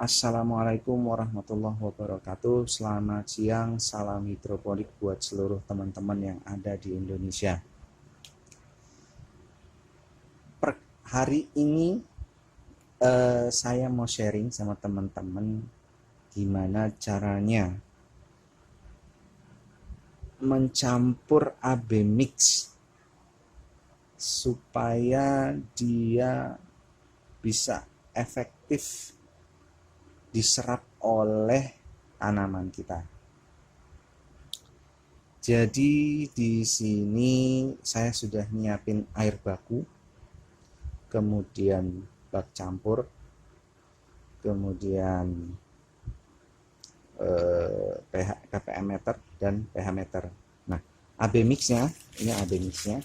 Assalamualaikum warahmatullahi wabarakatuh. Selamat siang, salam hidroponik buat seluruh teman-teman yang ada di Indonesia. Hari ini saya mau sharing sama teman-teman gimana caranya mencampur AB mix supaya dia bisa efektif diserap oleh tanaman kita. Jadi di sini saya sudah nyiapin air baku, kemudian bak campur, kemudian ppm meter dan pH meter. Nah, AB mixnya, ini AB mixnya.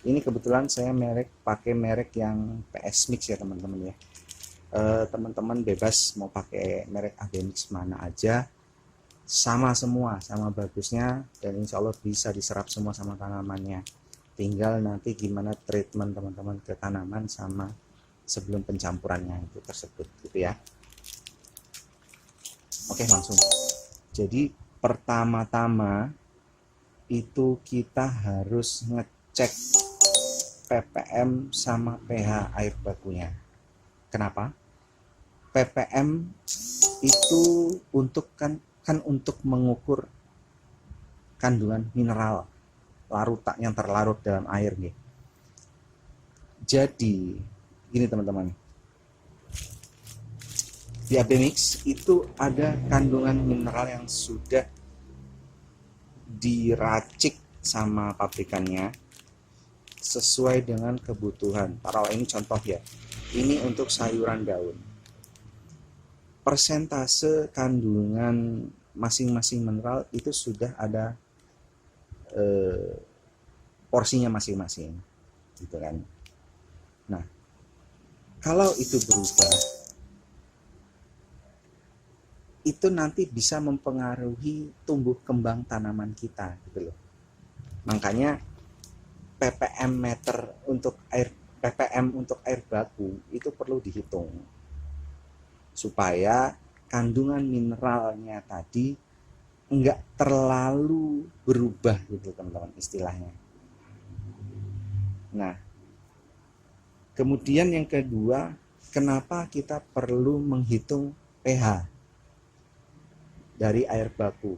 Ini kebetulan saya pakai merek yang PS Mix ya teman-teman ya. Teman-teman bebas mau pakai merek AB mix mana aja, sama semua, sama bagusnya, dan insya Allah bisa diserap semua sama tanamannya. Tinggal nanti gimana treatment teman-teman ke tanaman sama sebelum pencampurannya itu tersebut gitu ya. Oke, langsung. Jadi pertama-tama itu kita harus ngecek ppm sama pH air bakunya. Kenapa? ppm itu untuk kan untuk mengukur kandungan mineral yang terlarut dalam air nih. Jadi gini teman-teman, di AB mix itu ada kandungan mineral yang sudah diracik sama pabrikannya sesuai dengan kebutuhan. Taruh ini contoh ya, ini untuk sayuran daun. Persentase kandungan masing-masing mineral itu sudah ada porsinya masing-masing, gitu kan. Nah, kalau itu berubah, itu nanti bisa mempengaruhi tumbuh kembang tanaman kita, gitu loh. Makanya ppm meter untuk air baku itu perlu dihitung supaya kandungan mineralnya tadi enggak terlalu berubah gitu teman-teman istilahnya. Nah, kemudian yang kedua, kenapa kita perlu menghitung pH dari air baku?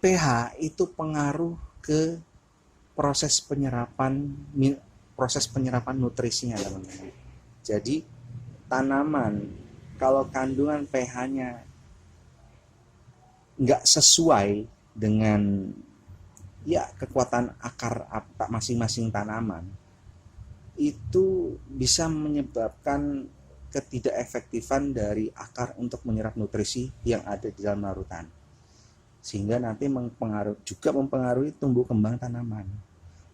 pH itu pengaruh ke proses penyerapan nutrisinya teman-teman. Jadi tanaman kalau kandungan pH-nya nggak sesuai dengan ya kekuatan akar masing-masing tanaman, itu bisa menyebabkan ketidakefektifan dari akar untuk menyerap nutrisi yang ada di dalam larutan, sehingga nanti mempengaruhi tumbuh kembang tanaman.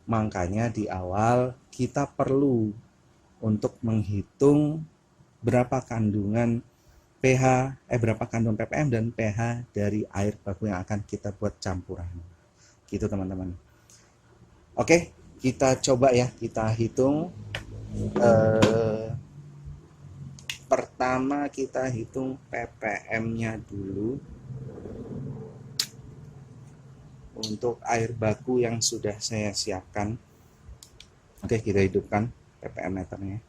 Makanya di awal kita perlu untuk menghitung berapa kandungan berapa kandungan ppm dan pH dari air baku yang akan kita buat campuran. Gitu teman-teman. Oke, kita coba ya, kita hitung. Pertama kita hitung ppm-nya dulu untuk air baku yang sudah saya siapkan. Oke, kita hidupkan ppm meternya.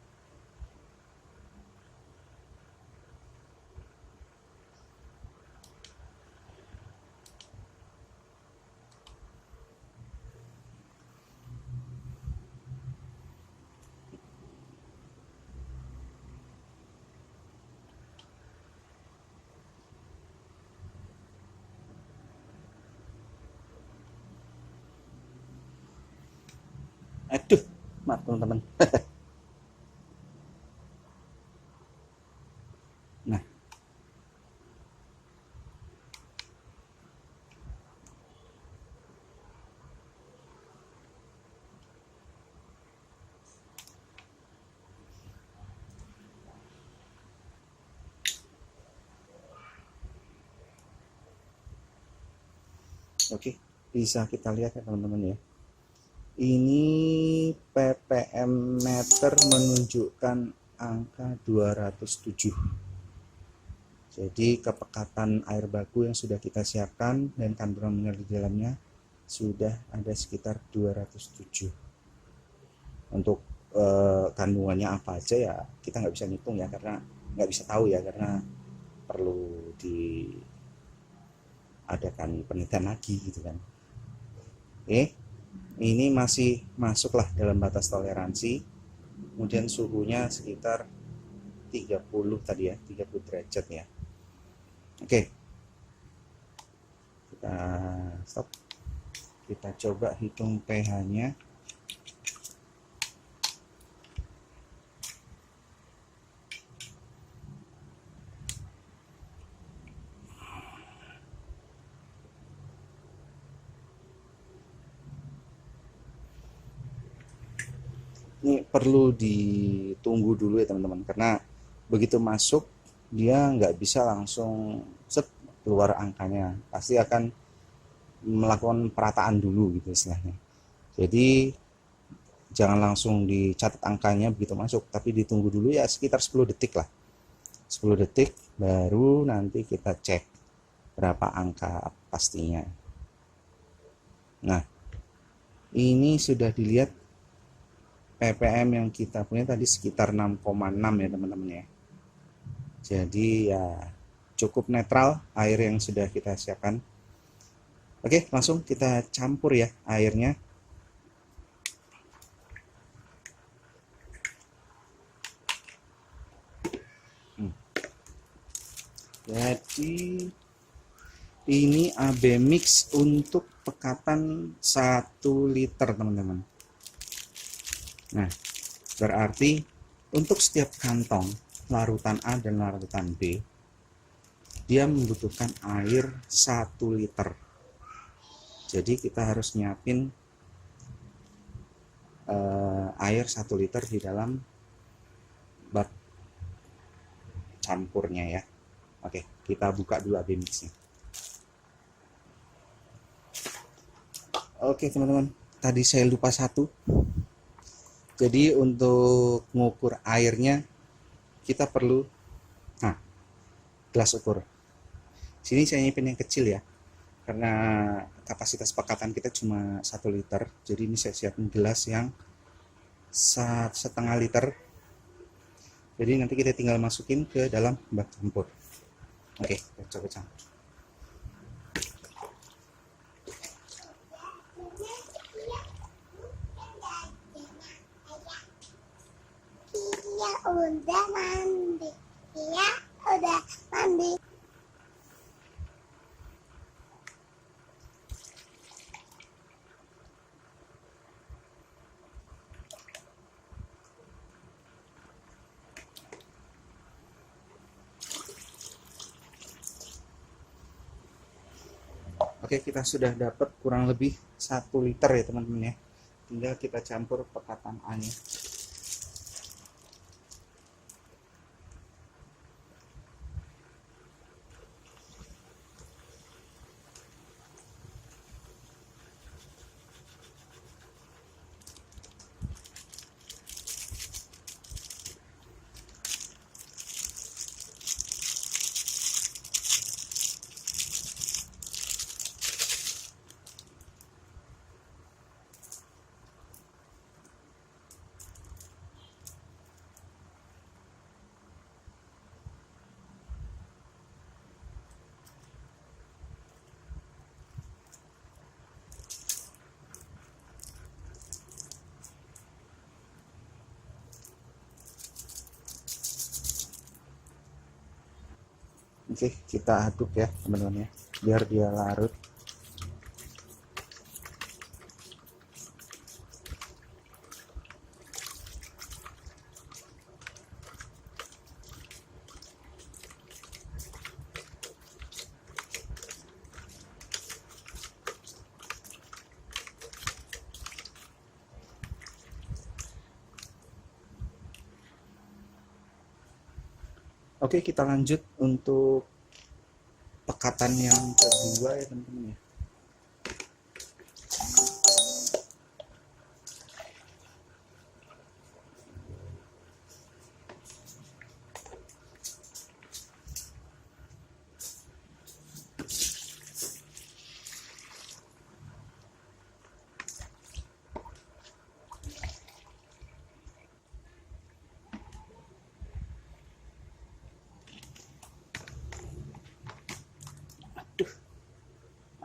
Aduh, maaf teman-teman. Nah, oke, bisa kita lihat ya teman-teman ya. Ini ppm meter menunjukkan angka 207. Jadi kepekatan air baku yang sudah kita siapkan dan kandungan mineral di dalamnya sudah ada sekitar 207. Untuk kandungannya apa aja ya kita nggak bisa ngitung ya, karena nggak bisa tahu ya, karena perlu diadakan penelitian lagi gitu kan. Ini masih masuklah dalam batas toleransi. Kemudian suhunya sekitar 30 tadi ya, 30 derajat ya. Oke, kita stop. Kita coba hitung pH-nya. Ini perlu ditunggu dulu ya teman-teman, karena begitu masuk dia nggak bisa langsung set keluar angkanya, pasti akan melakukan perataan dulu gitu istilahnya. Jadi jangan langsung dicatat angkanya begitu masuk, tapi ditunggu dulu ya sekitar 10 detik lah. 10 detik baru nanti kita cek berapa angka pastinya. Nah, ini sudah dilihat ppm yang kita punya tadi sekitar 6,6 ya teman-teman ya. Jadi ya cukup netral air yang sudah kita siapkan. Oke, langsung kita campur ya airnya. Jadi ini AB mix untuk pekatan 1 liter teman-teman. Nah, berarti untuk setiap kantong larutan A dan larutan B, dia membutuhkan air 1 liter. Jadi kita harus nyiapin air 1 liter di dalam bak campurnya ya. Oke, kita buka dulu AB mixnya. Oke teman-teman, tadi saya lupa satu. Jadi untuk mengukur airnya kita perlu gelas ukur. Sini saya nyimpen yang kecil ya, karena kapasitas pekatan kita cuma 1 liter. Jadi ini saya siapin gelas yang 1,5 liter. Jadi nanti kita tinggal masukin ke dalam bak campur. Oke, kita coba campur. Udah mandi. Iya, udah mandi. Oke, kita sudah dapat kurang lebih 1 liter ya teman-teman ya. Tinggal kita campur pekatan A-nya. Oke, kita aduk ya teman-teman ya, biar dia larut. Oke, kita lanjut untuk pekatan yang kedua ya teman-teman ya.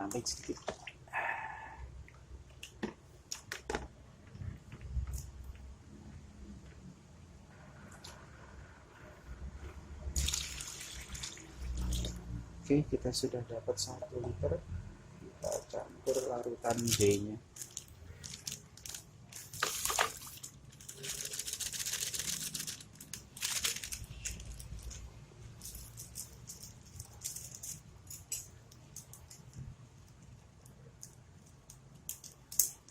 tambahin sedikit. Oke, kita sudah dapat 1 liter. Kita campur larutan B-nya.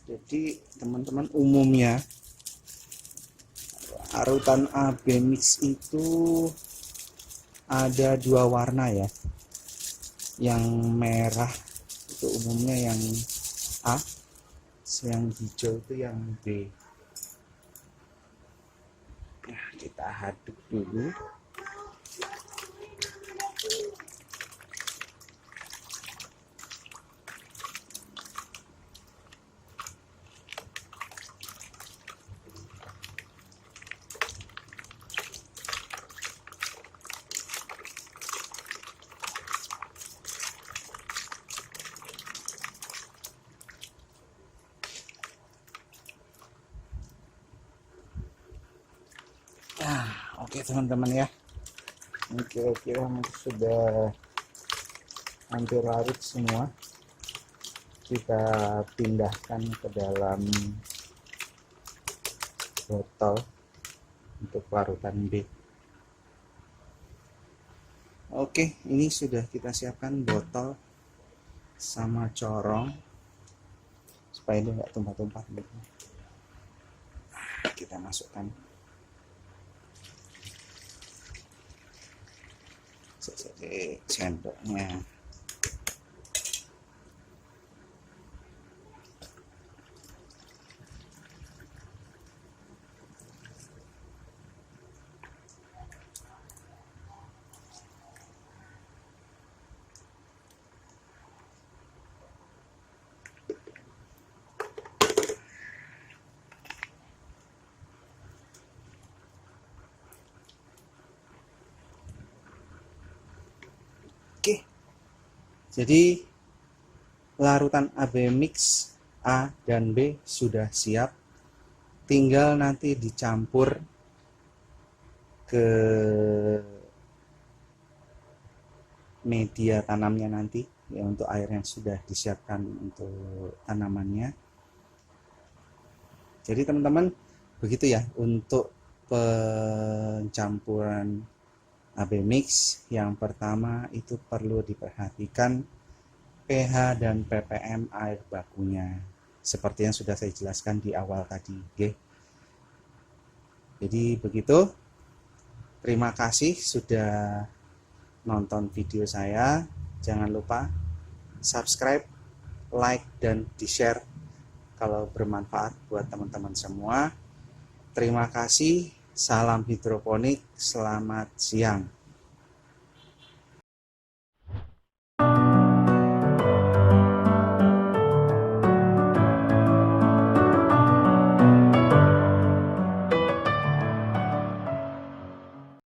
Jadi teman-teman, umumnya larutan AB mix itu ada 2 warna ya. Yang merah itu umumnya yang A, yang hijau itu yang B. Nah, kita aduk dulu. Nah, oke teman-teman ya. Ini kira-kira sudah hampir larut semua. Kita pindahkan ke dalam botol untuk larutan B. Oke, ini sudah kita siapkan botol sama corong supaya dia nggak tumpah-tumpah. Kita masukkan sendoknya. Oke, jadi larutan AB mix A dan B sudah siap, tinggal nanti dicampur ke media tanamnya nanti ya, untuk air yang sudah disiapkan untuk tanamannya. Jadi teman-teman, begitu ya untuk pencampuran AB mix. Yang pertama itu perlu diperhatikan pH dan ppm air bakunya, seperti yang sudah saya jelaskan di awal tadi. Oke. Jadi begitu. Terima kasih sudah nonton video saya. Jangan lupa subscribe, like, dan di-share kalau bermanfaat buat teman-teman semua. Terima kasih. Salam hidroponik. Selamat siang.